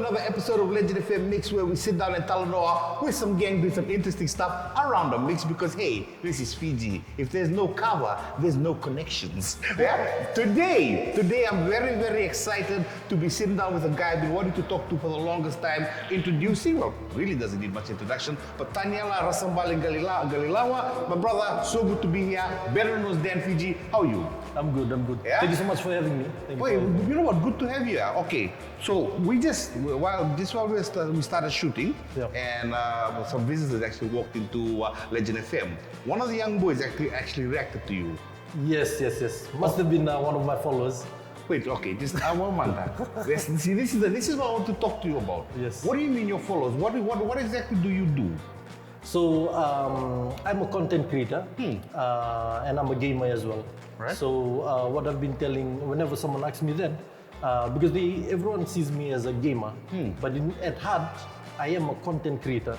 another episode of Legend FM Mix where we sit down in Talanoa with some gang doing some interesting stuff around the mix because hey, this is Fiji. If there's no cover, there's no connections. Yeah? Today I'm very excited to be sitting down with a guy I've been wanting to talk to for the longest time, introducing, well, really doesn't need much introduction, but Taniela, Rasabale, and Qalilawa. My brother, so good to be here. Better known as Dan Fiji. How are you? I'm good. Yeah? Thank you so much for having me. Wait, you know what? Good to have you. Okay, so we started shooting, yeah. and some visitors actually walked into Legend FM. One of the young boys actually reacted to you. Yes. Must have been one of my followers. Wait, okay, just one moment. See, this is what I want to talk to you about. Yes. What do you mean your followers? What exactly do you do? So I'm a content creator, and I'm a gamer as well. Right. So what I've been telling whenever someone asks me that, because everyone sees me as a gamer, but at heart I am a content creator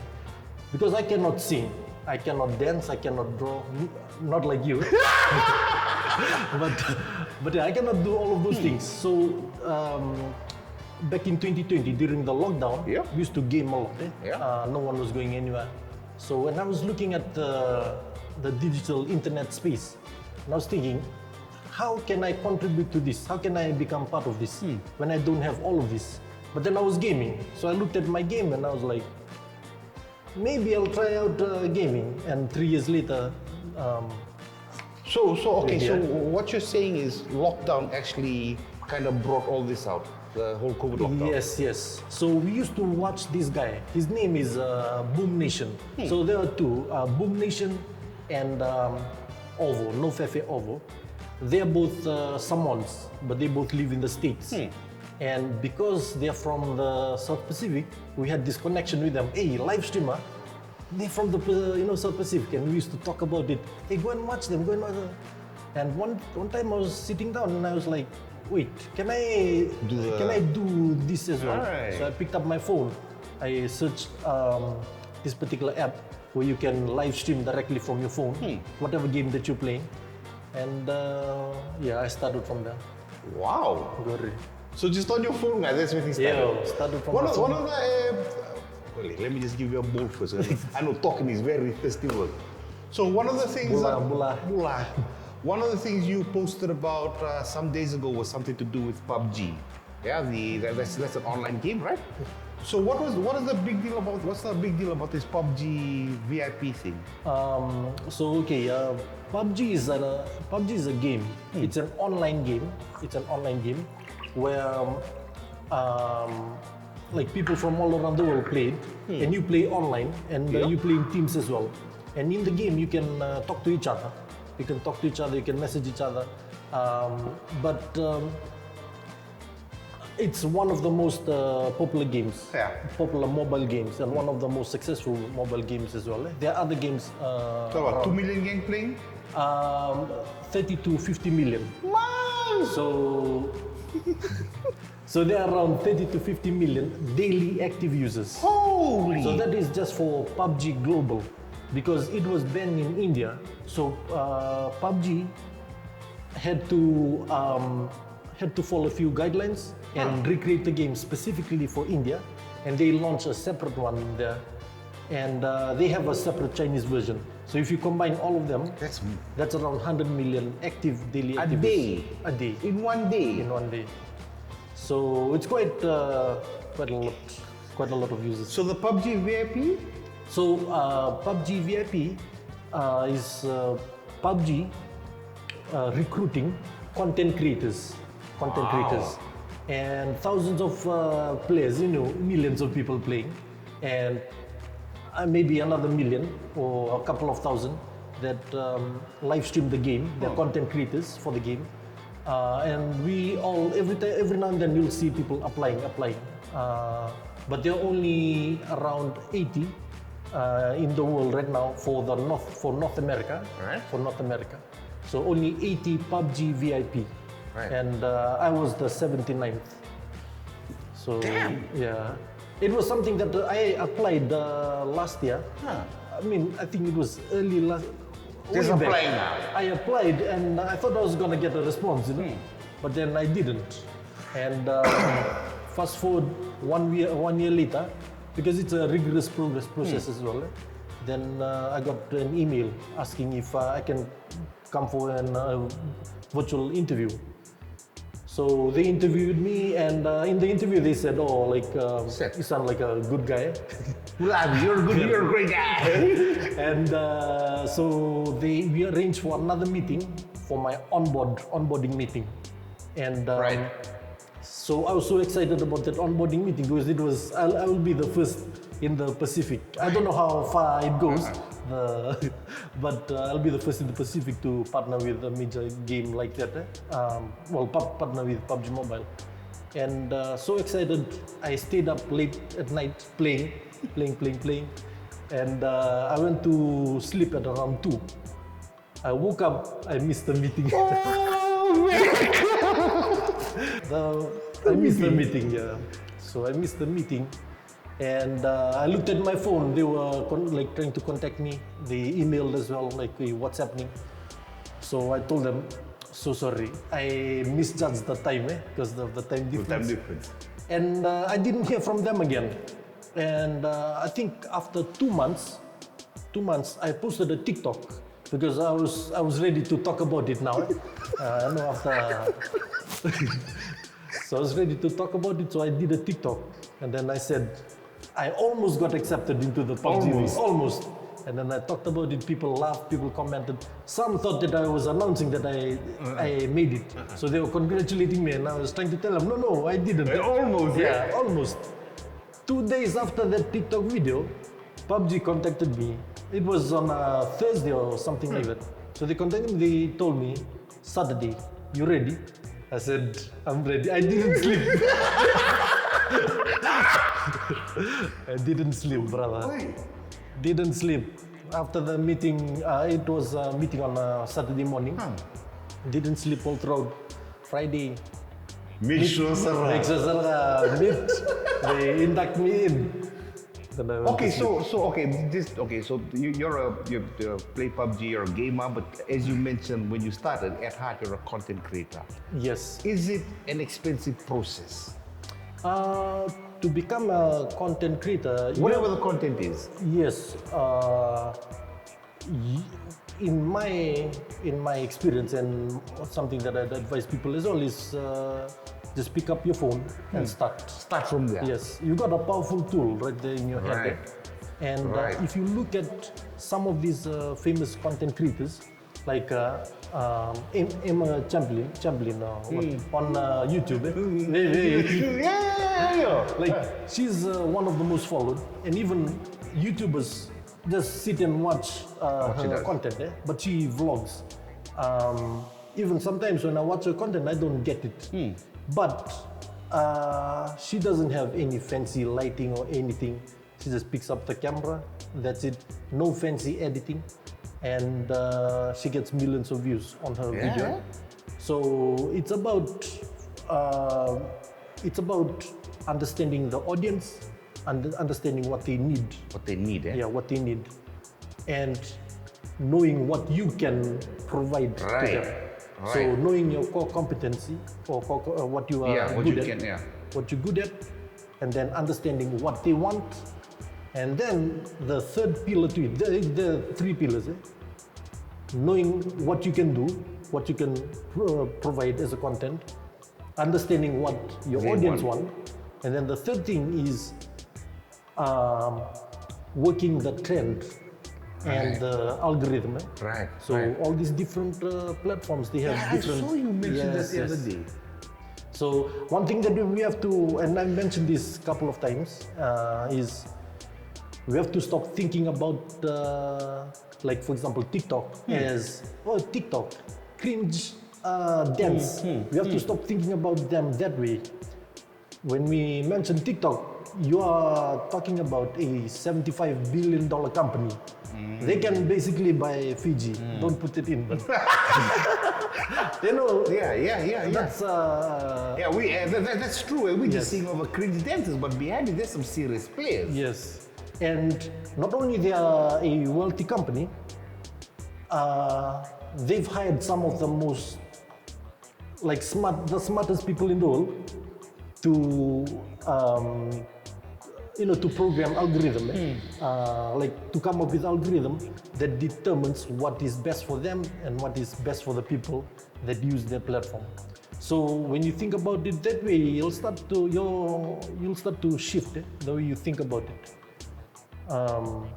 because I cannot sing, I cannot dance, I cannot draw, not like you. but yeah, I cannot do all of those things. So back in 2020 during the lockdown, we used to game a lot. No one was going anywhere. So when I was looking at the digital internet space, and I was thinking, how can I contribute to this? How can I become part of this when I don't have all of this? But then I was gaming, so I looked at my game and I was like, maybe I'll try out gaming. And 3 years later, So what you're saying is lockdown actually kind of brought all this out, the whole COVID lockdown. Yes. So we used to watch this guy. His name is Boom Nation. So there are two, Boom Nation and Ovo, No Fefe Ovo. They're both Samoans, but they both live in the States. And because they're from the South Pacific, we had this connection with them. Hey, live streamer, they're from the South Pacific, and we used to talk about it. Hey, go and watch them, go and watch them. And one time I was sitting down and I was like, wait, can I do this as well? Right. So I picked up my phone. I searched this particular app where you can live stream directly from your phone, whatever game that you're playing. And I started from there. Wow. Got it. So just on your phone, guys, that's when he started. Yeah, started from One the of phone. the let me just give you a bowl first. I know talking is very festival. So one of the things Bula. One of the things you posted about some days ago was something to do with PUBG. Yeah, that's an online game, right? So what's the big deal about this PUBG VIP thing? PUBG is a game. It's an online game. Where like people from all around the world play it, and you play online, and you play in teams as well. And in the game, you can talk to each other. You can message each other. It's one of the most popular games, popular mobile games, and one of the most successful mobile games as well. There are other games. So about 2 million gang playing? 30 to 50 million. Wow! So there are around 30 to 50 million daily active users. Holy! So that is just for PUBG Global, because it was banned in India. So PUBG had to follow a few guidelines and recreate the game specifically for India, and they launched a separate one there, and they have a separate Chinese version. So if you combine all of them, that's around 100 million daily active users. A day. In one day? In one day. So it's quite a lot of users. So the PUBG VIP? So PUBG VIP is PUBG recruiting content creators, and thousands of players. Millions of people playing, and maybe another million or a couple of thousand that live stream the game. They're content creators for the game. And we all, every now and then you'll see people applying. But there are only around 80 in the world right now for North America. Right. For North America. So only 80 PUBG VIP. Right. And I was the 79th. So yeah, it was something that I applied last year. I mean, I think it was early last. Just applying now. I applied and I thought I was gonna get a response, but then I didn't. And fast forward 1 year later, because it's a rigorous process as well. Then I got an email asking if I can come for an virtual interview. So they interviewed me, and in the interview they said, "Oh, like you sound like a good guy." You're good. You're a great guy. And so we arranged for another meeting for my onboarding meeting, and Right. so I was so excited about that onboarding meeting because I will be the first in the Pacific. I don't know how far it goes, but I'll be the first in the Pacific to partner with a major game like that. Partner with PUBG Mobile, and so excited. I stayed up late at night playing, and I went to sleep at around 2. I woke up, I missed the meeting. Oh man! I missed the meeting, yeah. So I missed the meeting, and I looked at my phone. They were trying to contact me. They emailed as well, like what's happening. So I told them, so sorry, I misjudged the time because of the time difference. And I didn't hear from them again. And I think after 2 months, I posted a TikTok because I was ready to talk about it now. So I was ready to talk about it, so I did a TikTok, and then I said, I almost got accepted into the PUBG. Almost. And then I talked about it, people laughed, people commented. Some thought that I was announcing that I made it. So they were congratulating me, and I was trying to tell them, no, I didn't. Almost. Yeah, almost. 2 days after that TikTok video, PUBG contacted me. It was on a Thursday or something like that. So they contacted me, they told me, Saturday, you ready? I said, I'm ready. I didn't sleep. I didn't sleep, brother. Didn't sleep. After the meeting, it was a meeting on a Saturday morning. Didn't sleep all throughout Friday. They induct me in. Okay, so you play PUBG, you're a gamer, but as you mentioned when you started, at heart you're a content creator. Yes. Is it an expensive process? To become a content creator, Whatever the content is. yes. In my experience, and something that I'd advise people as well is just pick up your phone and start. Start from there. Yes, you got a powerful tool right there in your hand. And if you look at some of these famous content creators, like Emma Chamberlain on YouTube, like she's one of the most followed, and even YouTubers just sit and watch her content, but she vlogs. Even sometimes when I watch her content, I don't get it. But she doesn't have any fancy lighting or anything. She just picks up the camera, that's it. No fancy editing, and she gets millions of views on her video. So it's about understanding the audience, understanding what they need. What they need, Yeah, what they need, and knowing what you can provide to them. So knowing your core competency or what you are good at, what you're good at, and then understanding what they want, and then the third pillar to it. There are 3 pillars. Knowing what you can do, what you can provide as a content, understanding what your audience want, and then the third thing is working the trend and the algorithm. So all these different platforms, they have different. I saw you mention that the other day. So one thing that we have to, and I mentioned this a couple of times, is we have to stop thinking about, like for example, TikTok as TikTok, cringe, dance. We have to stop thinking about them that way. When we mention TikTok, you are talking about a $75 billion company. They can basically buy Fiji. Don't put it in, but you know. That's that's true. We're just seeing over cringe dances, but behind it, there's some serious players. Yes, and not only they are a wealthy company, they've hired some of the most the smartest people in the world to to program algorithm, like to come up with algorithm that determines what is best for them and what is best for the people that use their platform. So when you think about it that way, you'll start to shift the way you think about it. One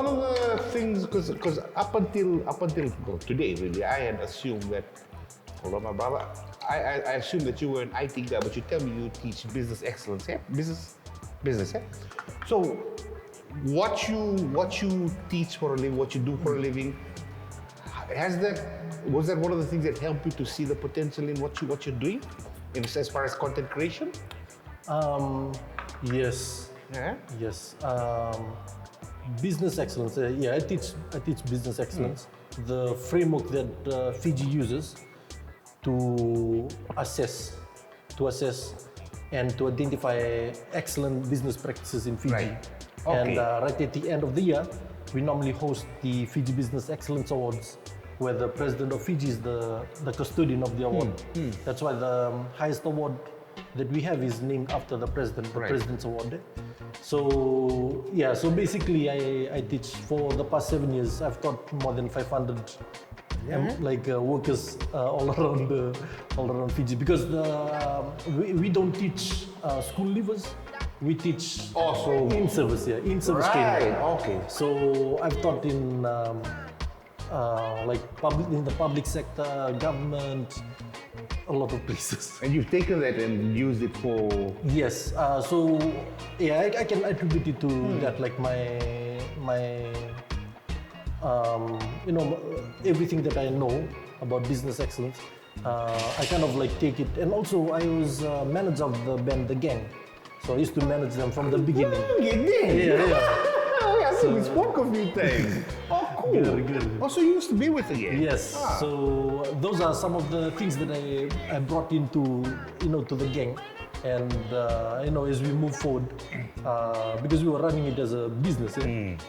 of the things, because up until well, today really, I had assumed that, hold on, my brother, I assumed that you were an IT guy, but you tell me you teach business excellence, yeah? Business, yeah? So what you teach for a living, what you do for a living, was that one of the things that helped you to see the potential in what you're doing, as far as content creation? Yes. Yeah. Yes. Business excellence. I teach business excellence. The framework that Fiji uses to assess and to identify excellent business practices in Fiji. Right. And Okay. right at the end of the year, we normally host the Fiji Business Excellence Awards, where the president of Fiji is the custodian of the award. That's why the highest award that we have is named after the president, the Right. President's Award. So yeah, so basically I teach for the past 7 years. I've taught more than 500 workers all around Fiji, because we don't teach school leavers. We teach Also in-service right. training. Okay. So I've taught in in the public sector, government, a lot of places. And you've taken that and used it for. Yes. I can attribute it to that, like my everything that I know about business excellence. I kind of like take it, and also I was manager of the band, The Gang. So I used to manage them from the beginning. I think we spoke a few times. Oh, cool. Good. Oh, so you used to be with the gang? Yes. So those are some of the things that I brought into to the gang, and as we move forward, because we were running it as a business, and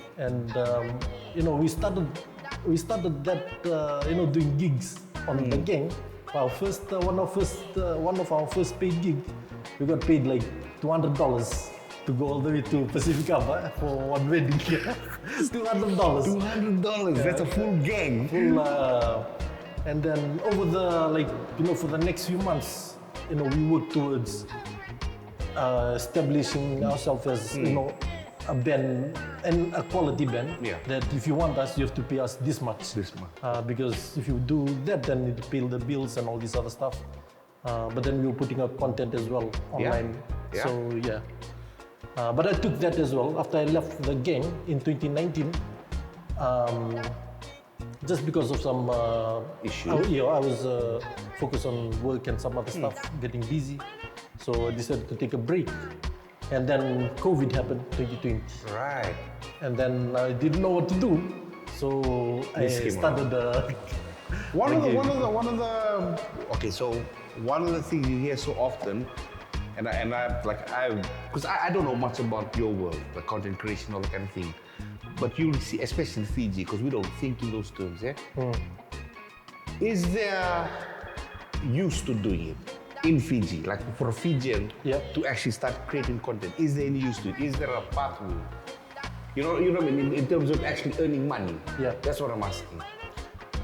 we started that doing gigs on the gang. Our first one of our first paid gig, we got paid like $200 to go all the way to Pacific Ava for one wedding. $200. $200. That's a full gang. And then over the for the next few months, we worked towards establishing ourselves as a band, and a quality band. Yeah. That if you want us, you have to pay us this much. Because if you do that, then it pay the bills and all this other stuff. But then we were putting up content as well online. Yeah. So yeah. But I took that as well after I left the gang in 2019. Just because of some Issue. I was focused on work and some other stuff, getting busy. So I decided to take a break. And then COVID happened, 2020. Right. And then I didn't know what to do. So I started One of the okay, so one of the things you hear so often, and because I don't know much about your world, the content creation, all that kind of thing, but you'll see, especially in Fiji, because we don't think in those terms, yeah? Is there used to doing it in Fiji, like for a Fijian to actually start creating content? Is there any use to it? Is there a pathway? You know what I mean? In terms of actually earning money. Yeah. That's what I'm asking.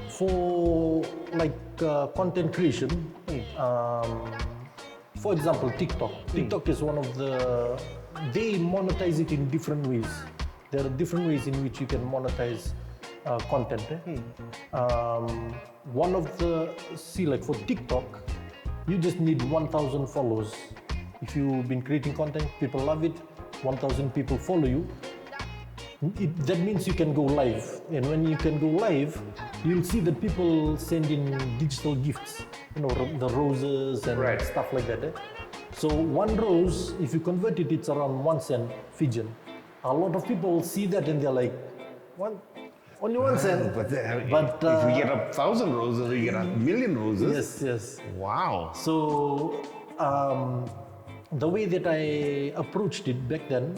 For content creation, for example, TikTok. TikTok is one of they monetize it in different ways. There are different ways in which you can monetize content. One of for TikTok, you just need 1,000 followers. If you've been creating content, people love it, 1,000 people follow you, that means you can go live. And when you can go live, you'll see that people send in digital gifts, the roses and stuff like that. So one rose, if you convert it, it's around 1 cent Fijian. A lot of people see that and they're like, what? Only 1 cent. But if we get 1,000 roses, we get 1,000,000 roses. Yes. Wow. So the way that I approached it back then,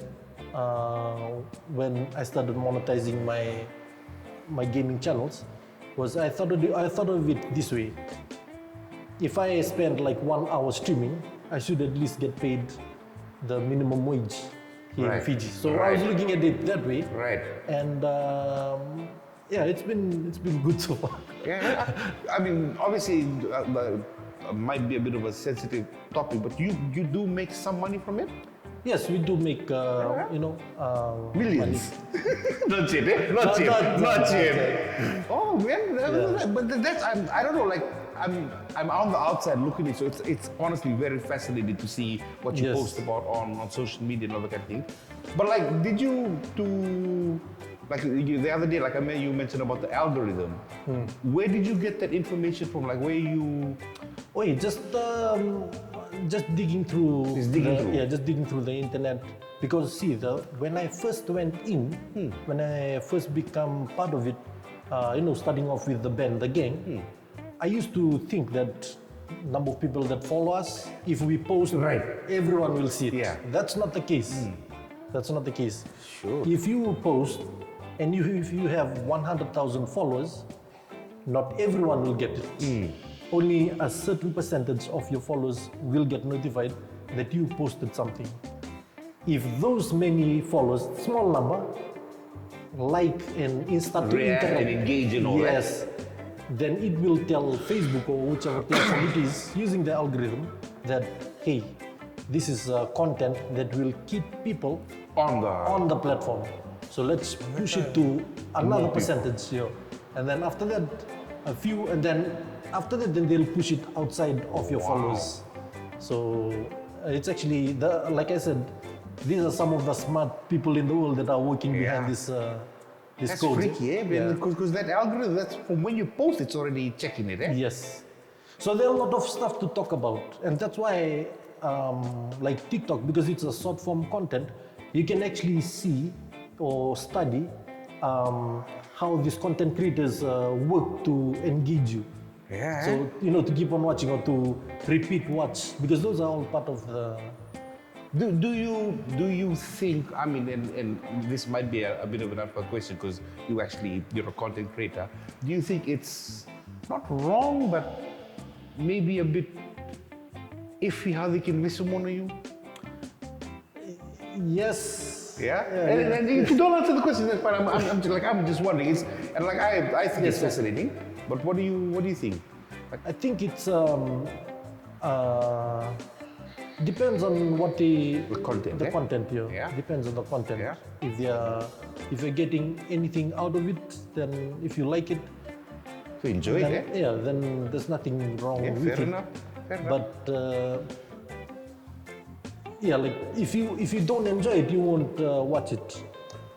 when I started monetizing my gaming channels, was I thought of it this way. if I spend like 1 hour streaming, I should at least get paid the minimum wage here in Right. Fiji. So I was looking at it that way. Right. And yeah, it's been good so far. Yeah, I mean, obviously, might be a bit of a sensitive topic, but you do make some money from it? Yes, we do make Millions. Not yet, eh? Not Not yet. yet. Oh man, Yeah. but that's I don't know. Like I'm on the outside looking at it, so it's honestly very fascinating to see what you Yes. post about on social media and all that kind of thing. But like, did you do like the other day? Like I mean, you mentioned about the algorithm. Where did you get that information from? Like where you? Wait, just digging through. Just digging through. Yeah, just digging through the internet. Because see, when I first went in, when I first become part of it, starting off with the band, the gang, I used to think that number of people that follow us, if we post, Right. everyone will see it. Yeah. That's not the case. That's not the case. Sure. If you post and if you have 100,000 followers, not everyone will get it. Only a certain percentage of your followers will get notified that you posted something. If those many followers, small number, like and start to React interact, and engage and all that. yes, then it will tell Facebook or whichever platform it is using the algorithm that, hey, this is content that will keep people on the platform. So let's push it to another More people. percentage here. And then after that, a few, and then after that, then they'll push it outside of your followers. So it's actually, like I said, these are some of the smart people in the world that are working behind this That's code. freaky, eh? Because that algorithm, that's from when you post, it's already checking it, eh? Yes. So there are a lot of stuff to talk about, and that's why, like TikTok, because it's a short form content, you can actually see or study how these content creators work to engage you. Yeah. So to keep on watching or to repeat watch, because those are all part of the. Do you think? I mean, and this might be a bit of an unfair question because you're a content creator. Do you think it's not wrong, but maybe a bit iffy how they can miss someone on you? Yes. Yeah. And if you don't answer the question, that's fine. I'm just wondering. I think it's fascinating. But what do you think? I think it's depends on what the content. content here. Yeah. Depends on the content. Yeah. If you're getting anything out of it, then if you like it, So enjoy then, it, eh? yeah, then there's nothing wrong Yeah, with fair it. enough. But yeah, like if you don't enjoy it, you won't watch it.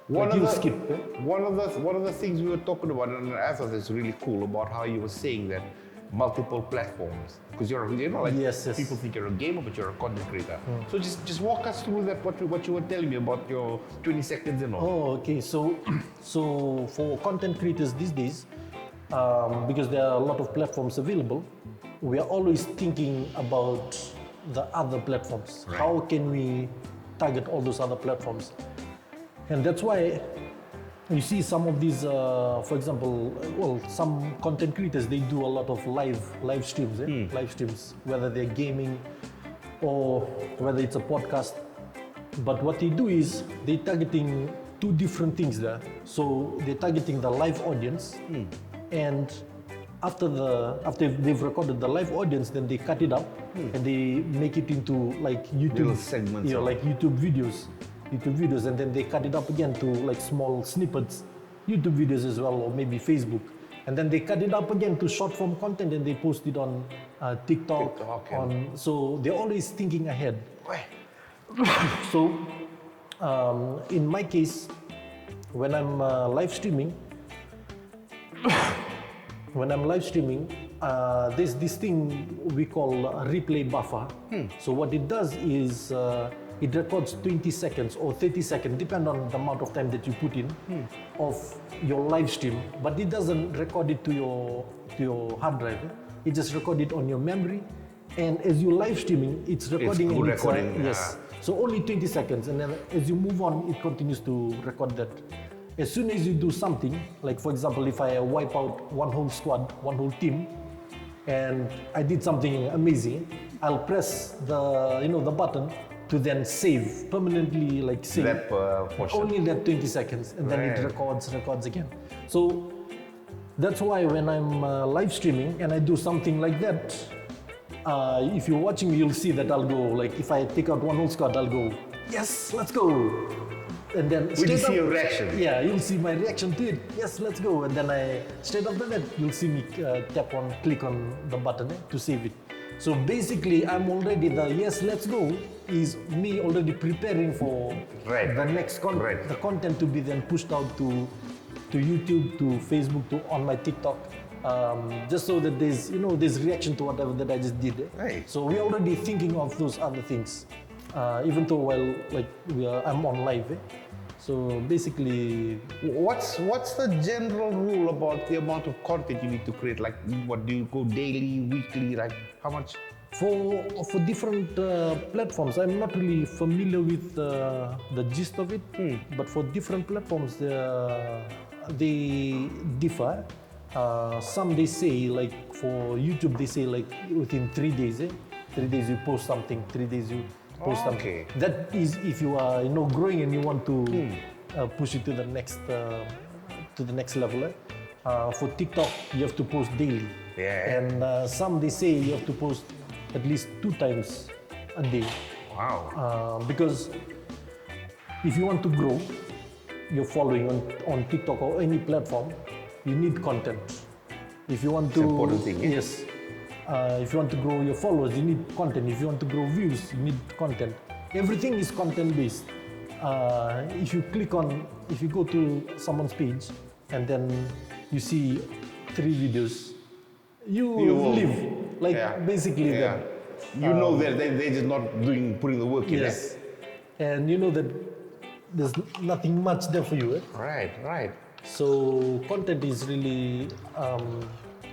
You'll skip. Eh? One of the things we were talking about, and I thought it's really cool about how you were saying that multiple platforms, because Yes. people think you're a gamer, but you're a content creator. So just walk us through that what you were telling me about your 20 seconds and all. Oh, okay. So for content creators these days, because there are a lot of platforms available, we are always thinking about the other platforms. Right. How can we target all those other platforms? And that's why you see some of these, for example, some content creators, they do a lot of live streams, live streams, whether they're gaming or whether it's a podcast. But what they do is they're targeting two different things there. So they're targeting the live audience, and after they've recorded the live audience, then they cut it up and they make it into like YouTube Little segments, like YouTube videos, and then they cut it up again to like small snippets, YouTube videos as well, or maybe Facebook, and then they cut it up again to short form content and they post it on TikTok. So they're always thinking ahead. So in my case, when I'm live streaming, there's this thing we call a replay buffer. So what it does is it records 20 seconds or 30 seconds, depending on the amount of time that you put in, of your live stream. But it doesn't record it to your hard drive. It just records it on your memory. And as you live streaming, it's recording. It's and recording. Yes. So only 20 seconds, and then as you move on, it continues to record that. As soon as you do something, like for example, if I wipe out one whole squad, one whole team, and I did something amazing, I'll press the button to then save permanently, like save That portion. only that 20 seconds, and then it records again. So that's why when I'm live streaming and I do something like that, if you're watching me, you'll see that I'll go, like if I take out one whole squad, I'll go, yes, let's go. And then Will you see your reaction? Yeah, you'll see my reaction to it. Yes, let's go. And then straight after that, you'll see me click on the button to save it. So basically, I'm already the yes, let's go is me already preparing for the next the content to be then pushed out to YouTube, to Facebook, to on my TikTok. Just so that there's reaction to whatever that I just did. Right. So we're already thinking of those other things, even though I'm on live. So basically, what's the general rule about the amount of content you need to create? Like, what do you go daily, weekly? Like, how much? For different platforms, I'm not really familiar with the gist of it. But for different platforms, they differ. Some they say, like for YouTube, they say like within 3 days. 3 days you post something. 3 days you post something. That is if you are growing and you want to push it to the next level. For TikTok, you have to post daily. And some they say you have to post at least 2 times a day. Wow. Because if you want to grow your following on TikTok or any platform, you need content. If you want to, it's an important thing. Yes. If you want to grow your followers, you need content. If you want to grow views, you need content. Everything is content based. If you go to someone's page and then you see 3 videos, you will live. Basically that. You know that they're just not putting the work in. Yes. And you know that there's nothing much there for you. Right. So content is really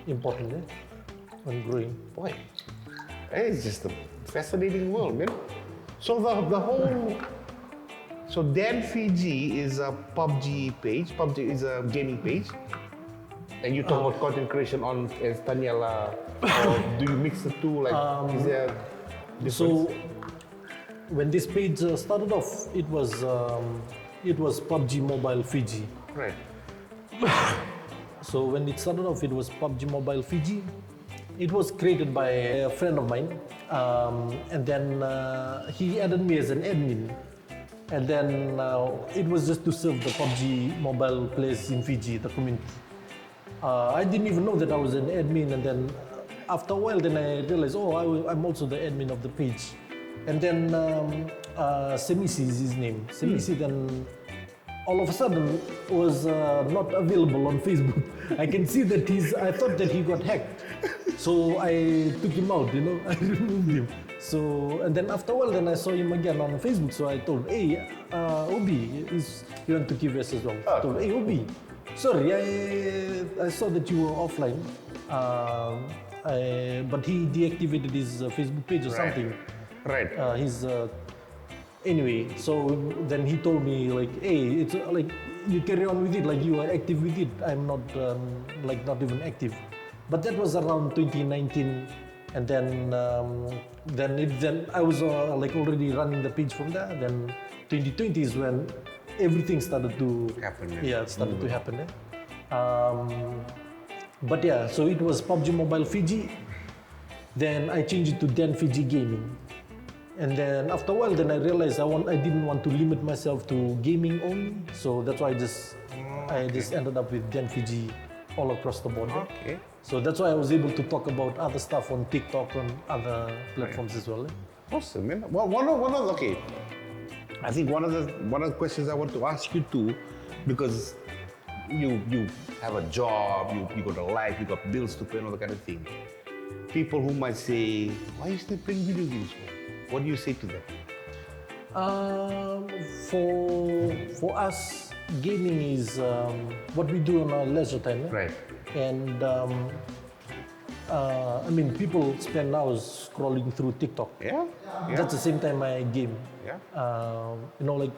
important when growing. Boy, it's just a fascinating world, man. So the whole, so Dan Fiji is a PUBG page. PUBG is a gaming page, and you talk about content creation on as Taniela. Or do you mix the two? Like, is there difference? So when this page started off, it was PUBG Mobile Fiji. Right. So when it started off, it was PUBG Mobile Fiji. It was created by a friend of mine, and then he added me as an admin. And then it was just to serve the PUBG Mobile players in Fiji, the community. I didn't even know that I was an admin, and then after a while, then I realized, I'm also the admin of the page. And then Semisi is his name. Semisi then all of a sudden was not available on Facebook. I can see that I thought that he got hacked. So I took him out, I removed him. So, and then after a while, then I saw him again on Facebook. So I told, hey, Obi, you want to give us as well? I told, hey, Obi, sorry, I saw that you were offline. But he deactivated his Facebook page or something. Right. Anyway, so then he told me like, hey, it's like you carry on with it, like you are active with it. I'm not not even active. But that was around 2019, and then I was already running the page from there. Then 2020 is when everything started to happen. Yeah, it started to happen. But yeah, so it was PUBG Mobile Fiji. Then I changed it to Dan Fiji Gaming. And then after a while, then I realized I didn't want to limit myself to gaming only. So that's why I just ended up with Dan Fiji all across the board. Okay. So that's why I was able to talk about other stuff on TikTok, on other platforms as well. Awesome, man. Well, I think one of the questions I want to ask you too, because you have a job, you got a life, you got bills to pay, and all that kind of thing. People who might say, why are you still playing video games for? What do you say to them? For us, gaming is what we do on our leisure time. Right. And people spend hours scrolling through TikTok. Yeah. That's the same time I game. Yeah. Like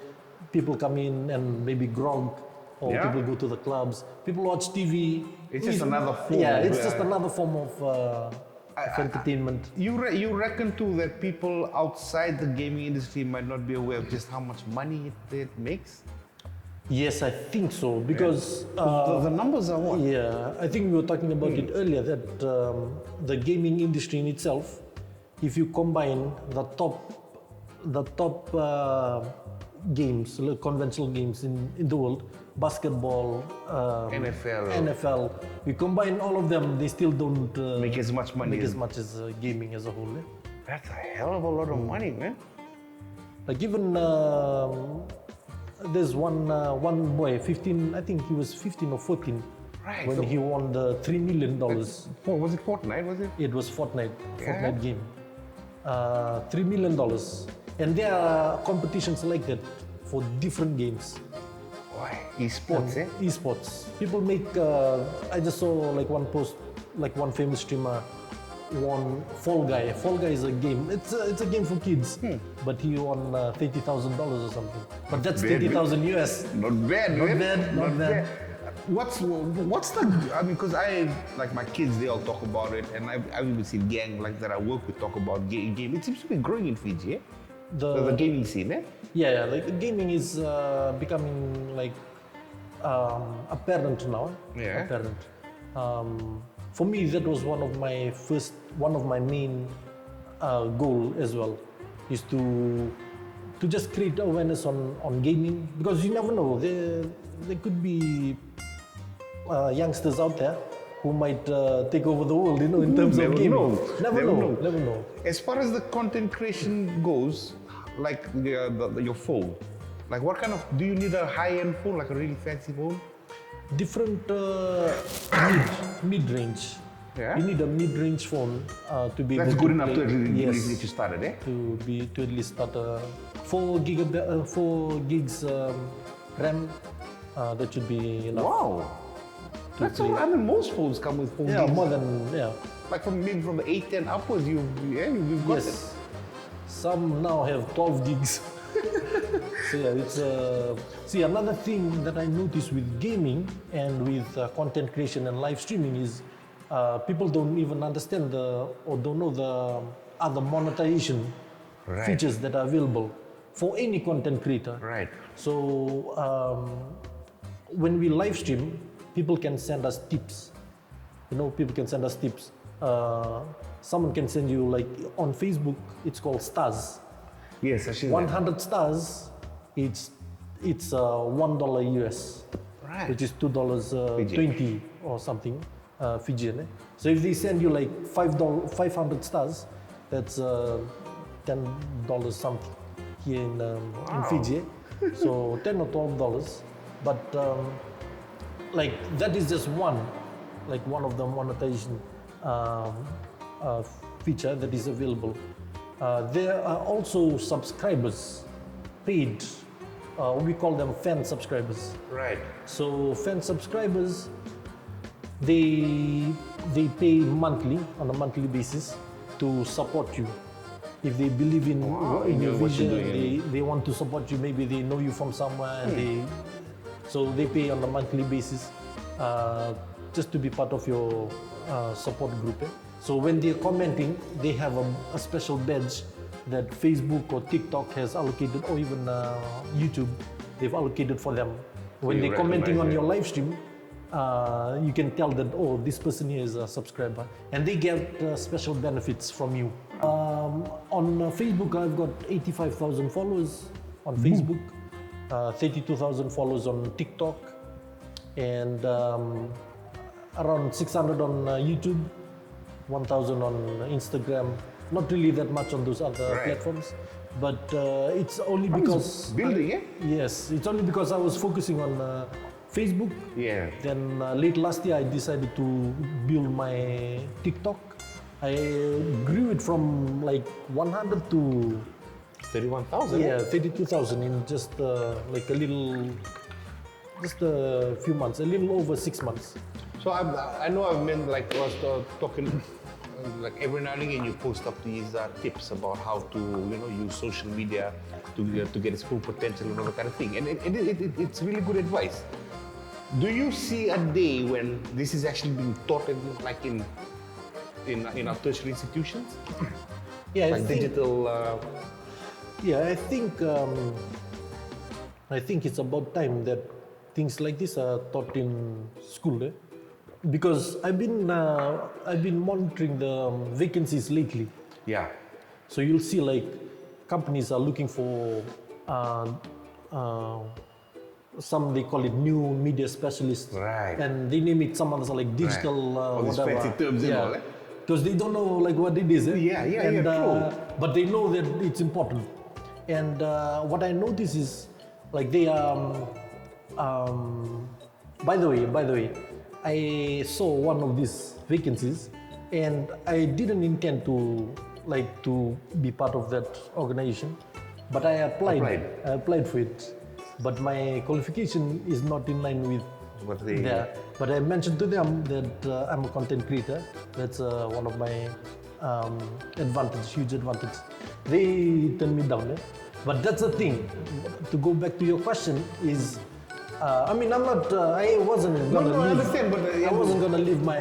people come in and maybe grog, or people go to the clubs. People watch TV It's just another form. Yeah, of, it's just another form of entertainment. You reckon too that people outside the gaming industry might not be aware of just how much money it makes? Yes, I think so, because The numbers are what? yeah, I think we were talking about it earlier that the gaming industry in itself, if you combine the top games, like conventional games in the world, basketball, NFL, we combine all of them, they still don't Make as much money make as- as much as gaming as a whole. Eh? That's a hell of a lot of money, man. Like even there's one boy, 15, I think he was 15 or 14, Right, when so- he won the $3 million. What was it, Fortnite? Was it? It was Fortnite Yeah. game. $3 million. And there are competitions like that for different games. Why? Esports, eh? Esports. People make, I just saw like one post, like one famous streamer won Fall Guy. Fall Guy is a game, it's a game for kids, but he won $30,000 or something. But that's Bad, 30,000 US. Not bad, Not man. bad, not bad. What's the? I mean, because I like my kids, they all talk about it, and I've even seen gang like that I work with talk about game. It seems to be growing in Fiji, eh? The gaming scene, eh? Yeah, like gaming is becoming like apparent now. Yeah. Apparent. For me, that was one of my main goal as well, is to just create awareness on gaming, because you never know, there could be youngsters out there who might take over the world, in terms of Never gaming. know. Never know. As far as the content creation goes, like your phone, like what kind of, do you need a high-end phone, like a really fancy phone? Different mid-range. Yeah? You need a mid-range phone to be That's able good to enough play. to really Yes, get you started, eh? to at least start 4 gigs RAM. That should be enough. Wow. That's play. all. I mean, most phones come with 4 Yeah, gigs. more than Like maybe from the 8, 10 upwards, you've got it. yes. Some now have 12 gigs. So yeah, it's see, another thing that I noticed with gaming and with content creation and live streaming is people don't even understand or don't know the other monetization Right. features that are available for any content creator. Right. So when we live stream, people can send us tips. People can send us tips. Someone can send you, like on Facebook, it's called stars. Yes, I see 100 stars, it's $1 US, Right. which is $2.20 Fiji. or something Fijian. Eh? So if they send you like 500 stars, that's $10 something here in Fiji. Eh? So $10 or $12, but like that is just one of the monetization feature that is available. There are also subscribers, paid. We call them fan subscribers. Right. So fan subscribers, they pay monthly, on a monthly basis, to support you. If they believe in your what you're vision, doing. they want to support you. Maybe they know you from somewhere, and so they pay on a monthly basis just to be part of your support group. Eh? So when they're commenting, they have a special badge that Facebook or TikTok has allocated, or even YouTube, they've allocated for them. When you they're commenting on recognize your it. live stream, you can tell that, oh, this person here is a subscriber, and they get special benefits from you. On Facebook, I've got 85,000 followers on Facebook, 32,000 followers on TikTok, and around 600 on YouTube, 1,000 on Instagram. Not really that much on those other Right. platforms, but it's only because building, eh? Yes, it's only because I was focusing on Facebook. Yeah. Then late last year, I decided to build my TikTok. I grew it from like 100 to 31,000. 32,000 in just like just a few months, a little over 6 months. So I know I've been like was talking like every now and again you post up these tips about how to use social media to get its full potential and all that kind of thing, and it's really good advice. Do you see a day when this is actually being taught like in our tertiary institutions? Yeah, Like digital. Yeah, I think it's about time that things like this are taught in school, because I've been monitoring the vacancies lately. Yeah. So you'll see like companies are looking for uh, some, they call it new media specialists, Right. and they name it some others are like digital All these whatever. fancy terms and all, Because they don't know like what it is. Yeah, true. But they know that it's important. And what I notice is like they by the way, I saw one of these vacancies, and I didn't intend to be part of that organization, but I applied for it. But my qualification is not in line with What they. there. But I mentioned to them that I'm a content creator. That's one of my huge advantage. They turned me down. But that's the thing. To go back to your question is, I mean, I'm not. I wasn't gonna No, I leave. understand, but I wasn't gonna leave my.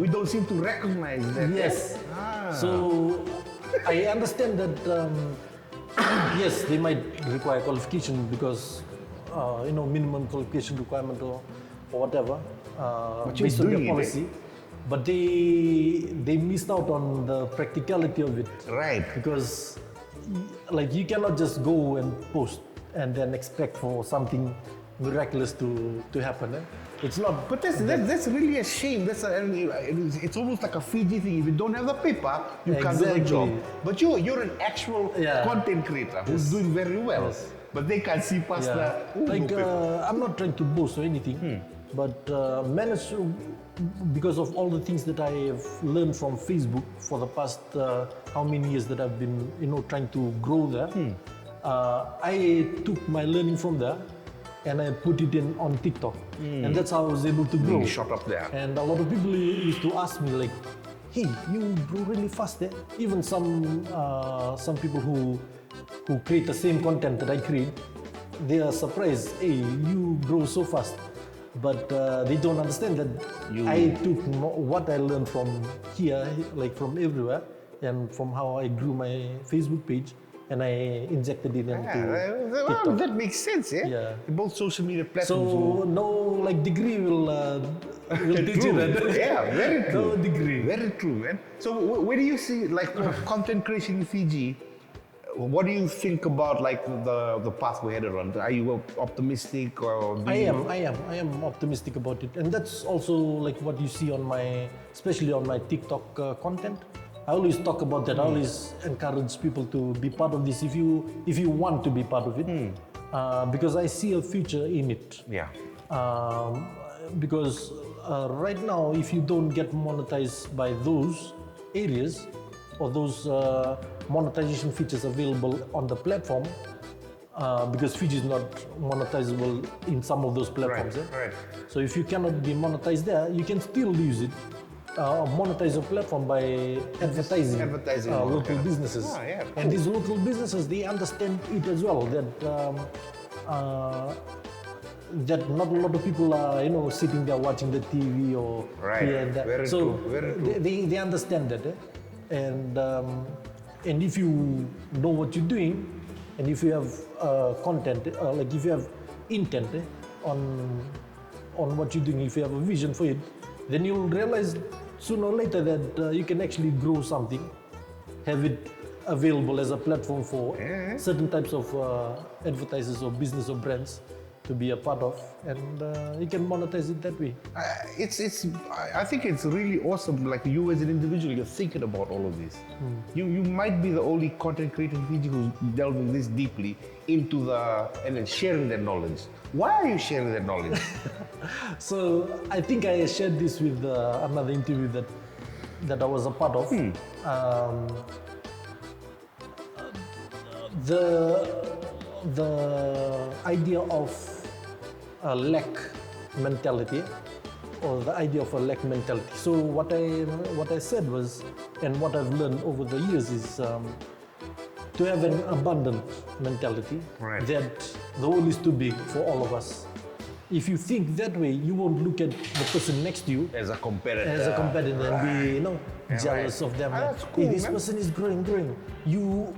We don't seem to recognize that. Yes. Ah. So I understand that yes, they might require qualification because minimum qualification requirement or whatever But you're based on their doing it, policy. But they missed out on the practicality of it. Right. Because like you cannot just go and post and then expect for something miraculous to happen. It's not. But that's really a shame. It's almost like a Fiji thing. If you don't have the paper, you can't do the job. But you're an actual content creator who's doing very well. Yes. But they can't see past the paper. I'm not trying to boast or anything, but managed because of all the things that I have learned from Facebook for the past how many years that I've been trying to grow there. I took my learning from there and I put it in on TikTok, and that's how I was able to grow. You shot up there. And a lot of people used to ask me like, "Hey, you grow really fast there." Even some people who create the same content that I create, they are surprised. Hey, you grow so fast, but they don't understand that I took what I learned from here, like from everywhere, and from how I grew my Facebook page, and I injected it into TikTok. That makes sense, yeah? Yeah. Both social media platforms. So no like degree will teach you that. Yeah, very true. No degree. Very true, man. So where do you see like content creation in Fiji? What do you think about like the path we're headed on? Are you optimistic or? I am optimistic about it, and that's also like what you see on especially on my TikTok content. I always talk about that. I always encourage people to be part of this if you want to be part of it, because I see a future in it. Yeah. Because right now, if you don't get monetized by those areas or those monetization features available on the platform, because Fiji is not monetizable in some of those platforms. Right. So if you cannot be monetized there, you can still use it. Monetize your platform by advertising local businesses. Yeah, cool. And these local businesses, they understand it as well, that not a lot of people are sitting there watching the TV or here and there. Very so true. Very true. They understand that, and if you know what you're doing, and if you have content, like if you have intent on what you're doing, if you have a vision for it, then you'll realize sooner or later that you can actually grow something, have it available as a platform for certain types of advertisers or business or brands to be a part of, and you can monetize it that way. I think it's really awesome. Like you as an individual, you're thinking about all of this. You might be the only content creator in Fiji who's delving this deeply into and then sharing that knowledge. Why are you sharing that knowledge? So I think I shared this with another interview that I was a part of. The idea of a lack mentality, or the idea of a lack mentality. So what I said was, and what I've learned over the years is to have an abundant mentality, Right. that the world is too big for all of us. if you think that way, you won't look at the person next to you As a competitor. and be, jealous of them. That's Hey, cool, this man. person is growing. You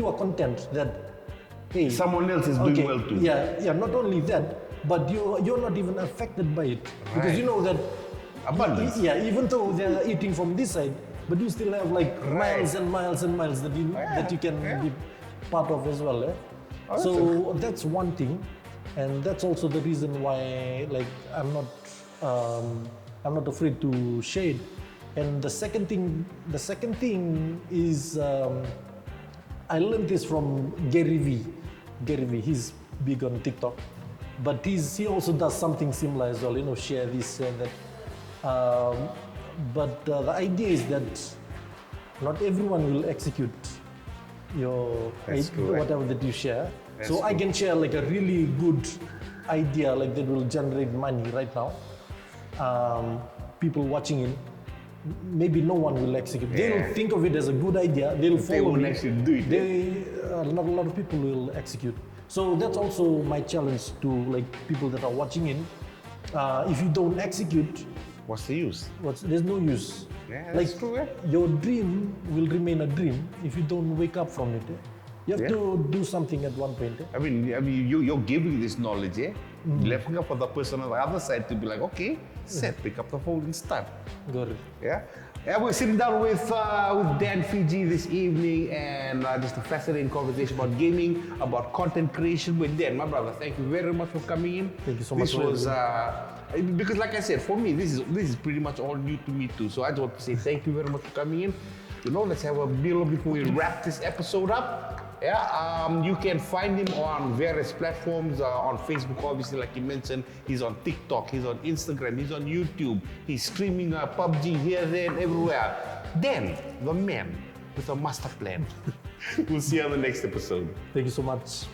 are content that, hey, Someone else is doing well too. Yeah. Not only that, but you're not even affected by it because Right. you know that. Abundance. Yeah, even though they're eating from this side, but you still have like Right. miles and miles and miles that you can be part of as well. Oh, So that's one thing, and that's also the reason why like I'm not afraid to shade. And the second thing is I learned this from Gary V. He's big on TikTok, but he also does something similar as well. Share this and that. But the idea is that not everyone will execute your That's correct. whatever that you share. That's So I true. can share like a really good idea like that will generate money right now. People watching it, maybe no one will execute. They'll think of it as a good idea. They'll follow They won't me. actually do it. Not a lot of people will execute. So that's also my challenge to like people that are watching in. If you don't execute, What's the use? there's no use. Yeah, like that's true, your dream will remain a dream if you don't wake up from it. You have to do something at one point. I mean, you're giving this knowledge, left up for the person on the other side to be like, okay, pick up the phone and start. Got it. Yeah. Yeah, we're sitting down with Dan Fiji this evening, and just a fascinating conversation about gaming, about content creation with Dan. My brother, thank you very much for coming in. Thank you so much This for was because, like I said, for me, this is pretty much all new to me too. So I just want to say thank you very much for coming in. Let's have a meal before we wrap this episode up. Yeah, you can find him on various platforms, on Facebook, obviously, like you mentioned. He's on TikTok, he's on Instagram, he's on YouTube. He's streaming PUBG here, there, and everywhere. Then, the man with a master plan. We'll see you on the next episode. Thank you so much.